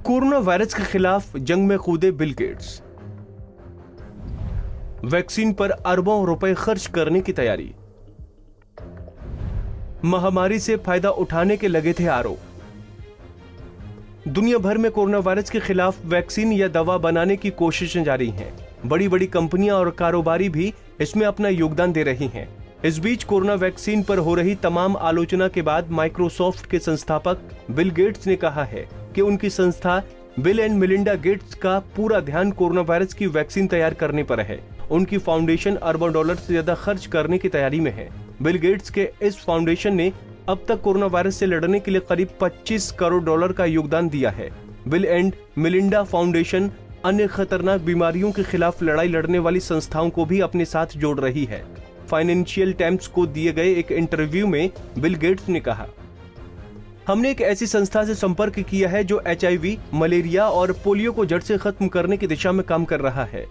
Corona virus के खिलाफ जंग में कूदे बिल गेट्स। वैक्सीन पर अरबों रुपए खर्च करने की तैयारी। महामारी से फायदा उठाने के लगे थे आरोप। दुनिया भर में कोरोना वायरस के खिलाफ वैक्सीन या दवा बनाने की कोशिशें जारी हैं। बड़ी बड़ी कंपनियां और कारोबारी भी इसमें अपना योगदान दे रही हैं। इस बीच कोरोना वैक्सीन पर हो रही तमाम आलोचना के बाद माइक्रोसॉफ्ट के संस्थापक बिल गेट्स ने कहा है कि उनकी संस्था बिल एंड मिलिंडा गेट्स का पूरा ध्यान कोरोना वायरस की वैक्सीन तैयार करने पर है। उनकी फाउंडेशन अरबों डॉलर से ज्यादा खर्च करने की तैयारी में है। बिल गेट्स के इस फाउंडेशन ने अब तक कोरोना वायरस से लड़ने के लिए करीब 25 करोड़ डॉलर का योगदान दिया है। बिल एंड मिलिंडा फाउंडेशन अन्य खतरनाक बीमारियों के खिलाफ लड़ाई लड़ने वाली संस्थाओं को भी अपने साथ जोड़ रही है। फाइनेंशियल टाइम्स को दिए गए एक इंटरव्यू में बिल गेट्स ने कहा, हमने एक ऐसी संस्था से संपर्क किया है जो HIV, मलेरिया और पोलियो को जड़ से खत्म करने की दिशा में काम कर रहा है।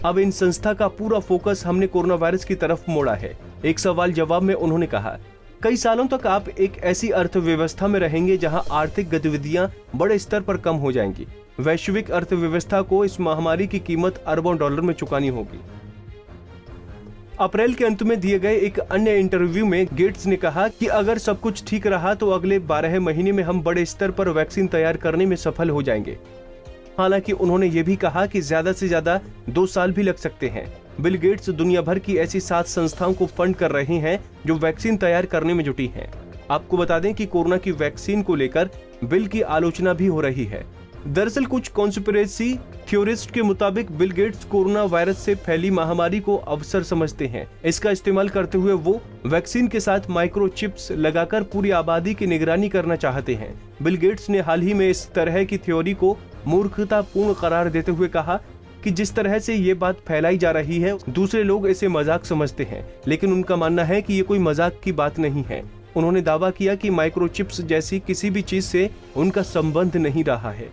अब इन संस्था का पूरा फोकस हमने कोरोना वायरस की तरफ मोड़ा है। एक सवाल जवाब में उन्होंने कहा, कई सालों तक आप एक ऐसी अर्थव्यवस्था में रहेंगे जहां आर्थिक गतिविधियां बड़े स्तर पर कम हो जाएंगी। वैश्विक अर्थव्यवस्था को इस महामारी की कीमत अरबों डॉलर में चुकानी होगी। अप्रैल के अंत में दिए गए एक अन्य इंटरव्यू में गेट्स ने कहा कि अगर सब कुछ ठीक रहा तो अगले 12 महीने में हम बड़े स्तर पर वैक्सीन तैयार करने में सफल हो जाएंगे। हालांकि उन्होंने ये भी कहा कि ज्यादा से ज्यादा 2 साल भी लग सकते हैं। बिल गेट्स दुनिया भर की ऐसी 7 संस्थाओं को फंड कर रहे हैं जो वैक्सीन तैयार करने में जुटी हैं। आपको बता दें कि कोरोना की वैक्सीन को लेकर बिल की आलोचना भी हो रही है। दरअसल कुछ कॉन्स्पिरेसी थ्योरिस्ट के मुताबिक बिल गेट्स कोरोना वायरस से फैली महामारी को अवसर समझते हैं। इसका इस्तेमाल करते हुए वो वैक्सीन के साथ माइक्रोचिप्स लगाकर पूरी आबादी की निगरानी करना चाहते हैं। बिल गेट्स ने हाल ही में इस तरह की थ्योरी को मूर्खतापूर्ण करार देते हुए कहा कि जिस तरह से ये बात फैलाई जा रही है दूसरे लोग इसे मजाक समझते हैं, लेकिन उनका मानना है कि ये कोई मजाक की बात नहीं है। उन्होंने दावा किया कि माइक्रोचिप्स जैसी किसी भी चीज से उनका संबंध नहीं रहा है।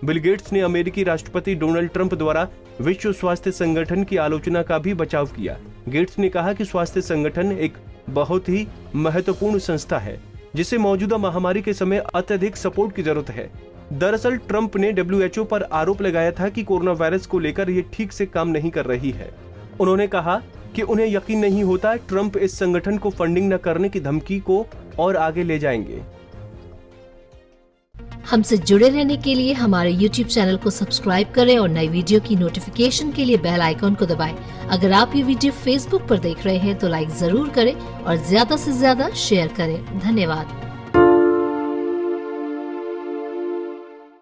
बिल गेट्स ने अमेरिकी राष्ट्रपति डोनाल्ड ट्रंप द्वारा विश्व स्वास्थ्य संगठन की आलोचना का भी बचाव किया। गेट्स ने कहा कि स्वास्थ्य संगठन एक बहुत ही महत्वपूर्ण संस्था है जिसे मौजूदा महामारी के समय अत्यधिक सपोर्ट की जरूरत है। दरअसल ट्रंप ने WHO पर आरोप लगाया था कि कोरोना वायरस को लेकर ये ठीक से काम नहीं कर रही है। उन्होंने कहा कि उन्हें यकीन नहीं होता ट्रंप इस संगठन को फंडिंग न करने की धमकी को और आगे ले जाएंगे। हमसे जुड़े रहने के लिए हमारे YouTube चैनल को सब्सक्राइब करें और नई वीडियो की नोटिफिकेशन के लिए बेल आइकॉन को दबाएं। अगर आप ये वीडियो Facebook पर देख रहे हैं तो लाइक जरूर करें और ज्यादा से ज्यादा शेयर करें। धन्यवाद।